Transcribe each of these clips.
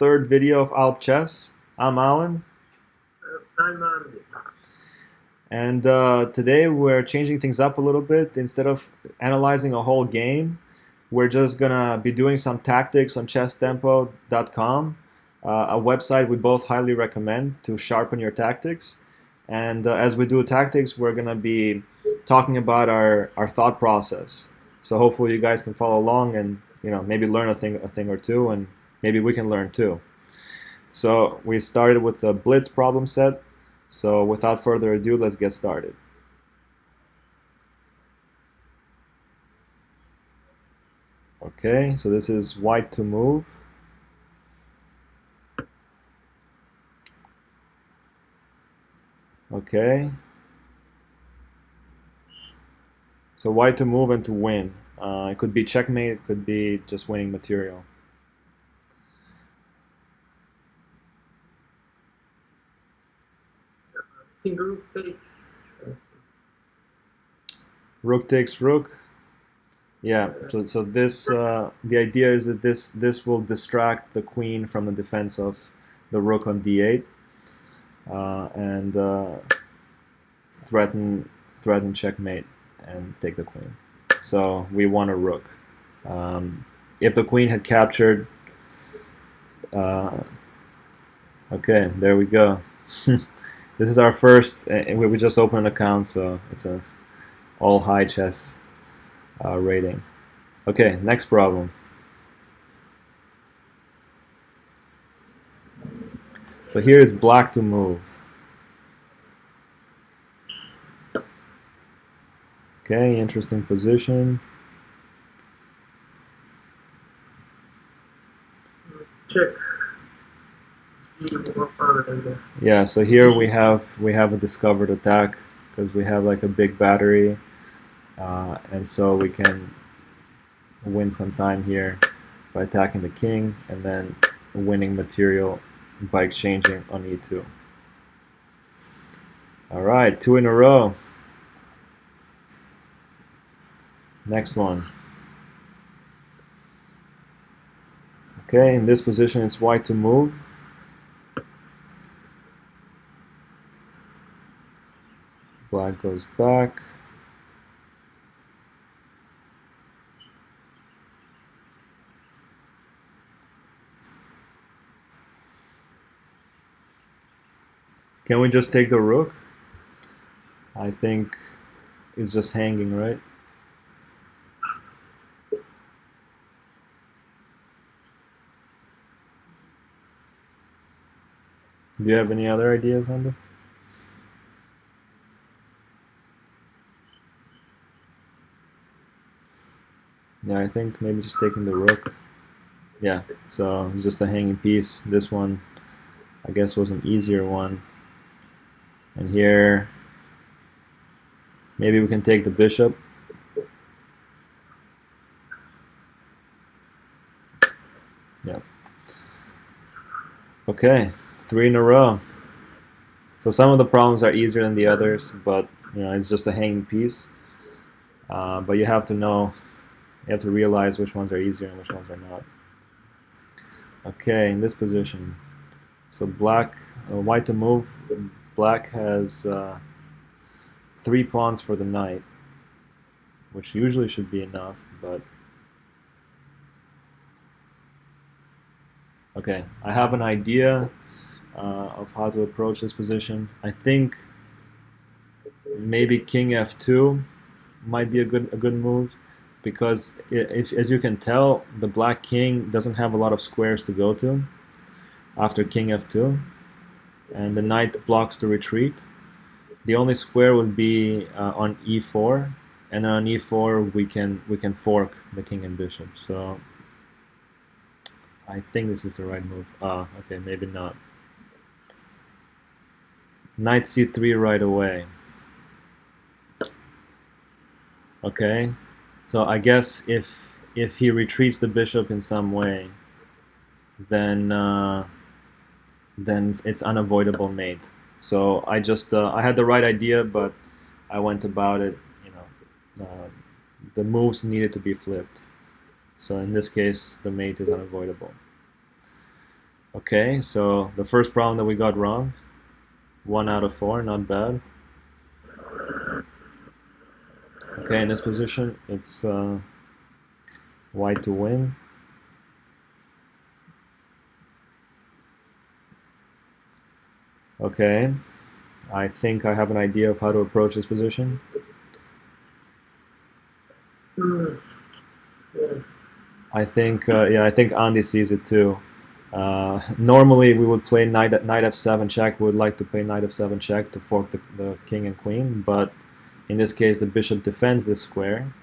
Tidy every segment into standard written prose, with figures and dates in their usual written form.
third video of Alp Chess. I'm Alan, I'm Andy. and today we're changing things up a little bit. Instead of analyzing a whole game, we're just gonna be doing some tactics on chesstempo.com, a website we both highly recommend to sharpen your tactics. And as we do tactics, we're gonna be talking about our thought process. So hopefully you guys can follow along and maybe learn a thing or two, and maybe we can learn too. So we started with the blitz problem set. So without further ado, let's get started. Okay, so this is white to move. Okay. So white to move and to win. It could be checkmate, it could be just winning material. I think rook takes. Rook takes rook. Yeah, so this the idea is that this will distract the queen from the defense of the rook on d8 and threaten checkmate and take the queen. So we want a rook. If the queen had captured, uh, okay, there we go. This is our first. We just opened an account, so it's a all high chess rating. Okay, next problem. So here is black to move. Okay, interesting position. Check. Yeah, so here we have a discovered attack because we have like a big battery, and so we can win some time here by attacking the king and then winning material by exchanging on e2. All right, two in a row. Next one. Okay, in this position it's white to move. Black goes back. Can we just take the rook? I think it's just hanging, right? Do you have any other ideas on that? Yeah, I think maybe just taking the rook. Yeah, so it's just a hanging piece. This one, I guess, was an easier one. And here, maybe we can take the bishop. Yeah. Okay, three in a row. So some of the problems are easier than the others, but it's just a hanging piece. But you have to know, you have to realize which ones are easier and which ones are not. Okay, in this position, so black, white to move. Black has 3 pawns for the knight, which usually should be enough, but okay, I have an idea of how to approach this position. I think maybe king f2 might be a good move, because as you can tell, the black king doesn't have a lot of squares to go to after king f2, and the knight blocks the retreat. The only square would be on e4, and on e4 we can fork the king and bishop. So I think this is the right move. Okay, maybe not. Knight c3 right away. Okay, so I guess if he retreats the bishop in some way, then it's unavoidable mate. So I had the right idea, but I went about it. The moves needed to be flipped. So in this case, the mate is unavoidable. Okay, so the first problem that we got wrong, 1 out of 4, not bad. Okay, in this position, it's white to win. Okay, I think I have an idea of how to approach this position. Yeah. I think Andy sees it too. Normally, we would play knight f7 check. We would like to play knight f7 check to fork the king and queen, but in this case, the bishop defends this square,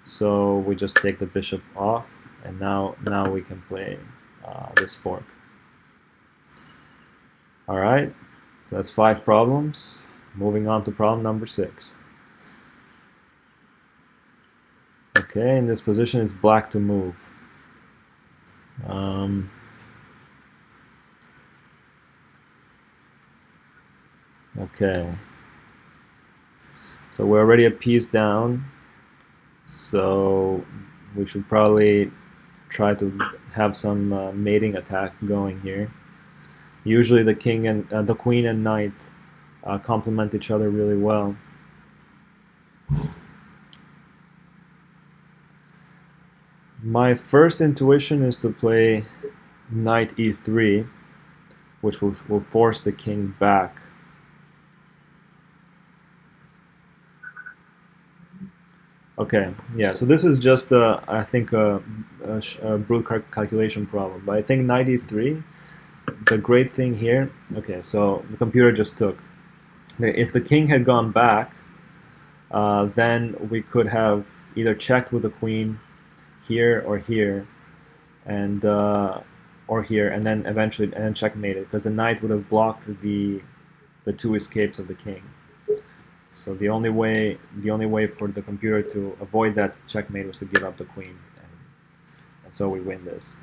so we just take the bishop off, and now we can play this fork. All right, so that's 5 problems. Moving on to problem number 6. Okay, in this position, it's black to move. Um, okay. So we're already a piece down, so we should probably try to have some mating attack going here. Usually the king and the queen and knight complement each other really well. My first intuition is to play knight e3, which will force the king back. Okay, yeah, so this is just, I think, a brute calculation problem. But I think knight e3, the great thing here, okay, so the computer just took. If the king had gone back, then we could have either checked with the queen here or here, and or here, and then eventually and then checkmated, because the knight would have blocked the 2 escapes of the king. So the only way for the computer to avoid that checkmate was to give up the queen, and so we win this.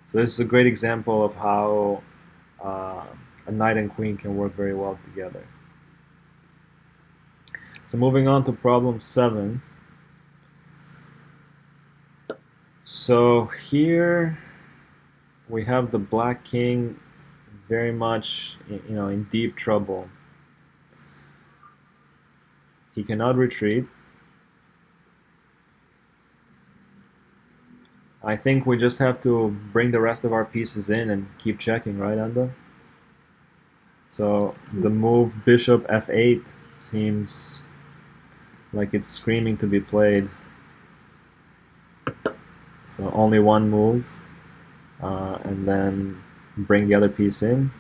So this is a great example of how a knight and queen can work very well together. So moving on to problem 7. So here we have the black king very much, in deep trouble. He cannot retreat. I think we just have to bring the rest of our pieces in and keep checking, right, Anda? So the move bishop f8 seems like it's screaming to be played. So only one move, and then bring the other piece in.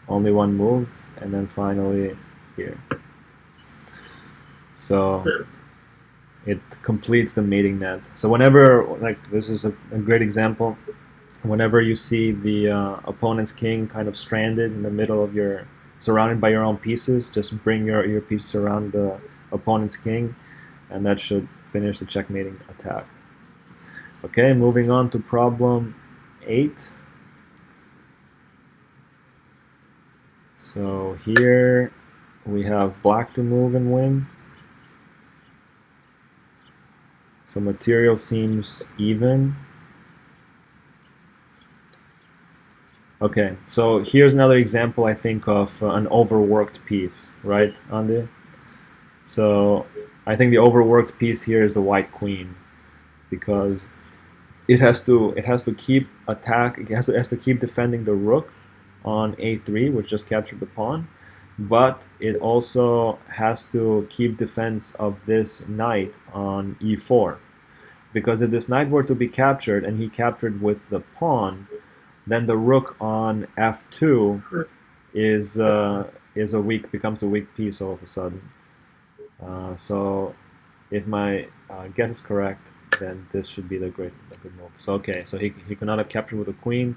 Only one move, and then finally here. So it completes the mating net. So whenever, like, this is a great example, whenever you see the opponent's king kind of stranded in the middle of surrounded by your own pieces, just bring your pieces around the opponent's king, and that should finish the checkmating attack. Okay, moving on to problem 8. So here we have black to move and win. So material seems even. Okay, so here's another example, I think, of an overworked piece, right, Andy? So I think the overworked piece here is the white queen, because it has to keep it has to keep defending the rook on a3, which just captured the pawn, but it also has to keep defense of this knight on e4, because if this knight were to be captured and he captured with the pawn, then the rook on f2 becomes a weak piece all of a sudden. So if my guess is correct, then this should be the good move. So okay, so he could not have captured with a queen.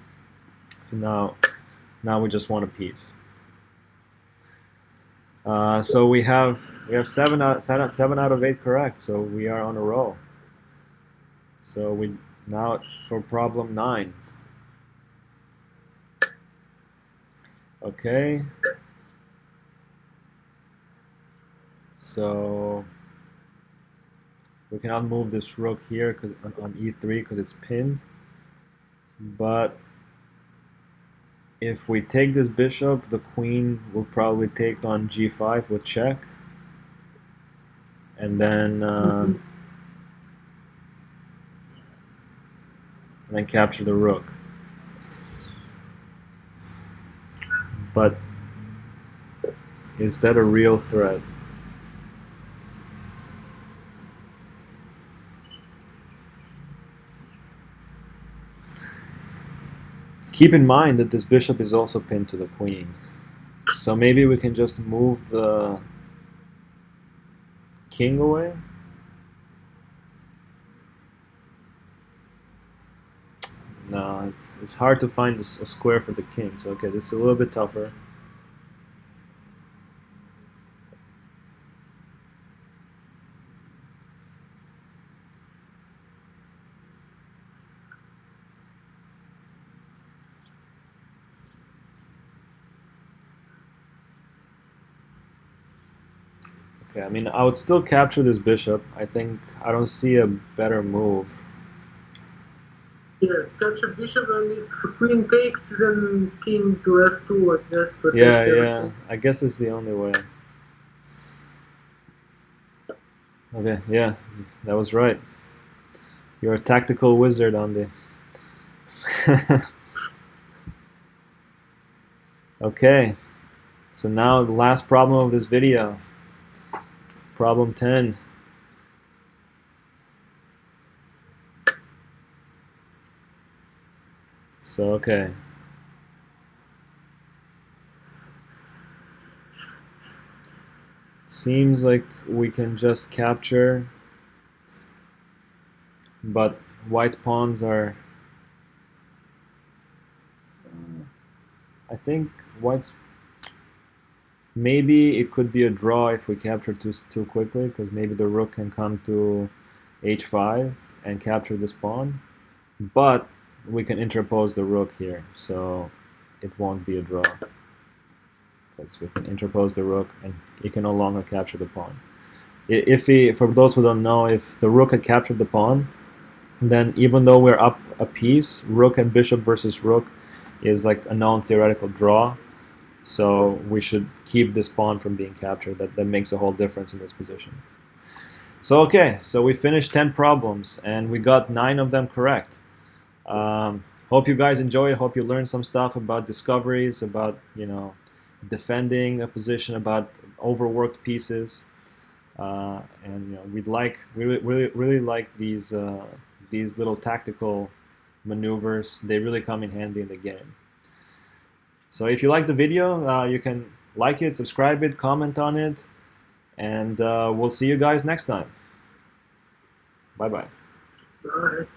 So now we just want a piece. So we have 7 out of 8 correct. So we are on a roll. So we now for problem 9. Okay. So we cannot move this rook here because on e3 because it's pinned, but If we take this bishop, the queen will probably take on g5 with check, and then capture the rook. But is that a real threat? Keep in mind that this bishop is also pinned to the queen. So maybe we can just move the king away? No, it's hard to find a square for the king. So okay, this is a little bit tougher. Okay, I mean, I would still capture this bishop. I think I don't see a better move. Yeah, capture bishop, and if queen takes, then king to f2, I guess, Yeah, protects yeah. everything. I guess it's the only way. Okay, yeah, that was right. You're a tactical wizard on the. Okay, so now the last problem of this video. Problem 10. So, okay. Seems like we can just capture, but white's pawns are. I think white's. Maybe it could be a draw if we capture too quickly, because maybe the rook can come to h5 and capture this pawn. But we can interpose the rook here, so it won't be a draw. Because we can interpose the rook and he can no longer capture the pawn. For those who don't know, if the rook had captured the pawn, then even though we're up a piece, rook and bishop versus rook is like a known theoretical draw. So we should keep this pawn from being captured. That makes a whole difference in this position. So okay, so we finished 10 problems and we got 9 of them correct. Hope you guys enjoyed. Hope you learned some stuff about discoveries, about defending a position, about overworked pieces, and we really like these little tactical maneuvers. They really come in handy in the game. So if you like the video, you can like it, subscribe it, comment on it, and we'll see you guys next time. Bye bye. Alright.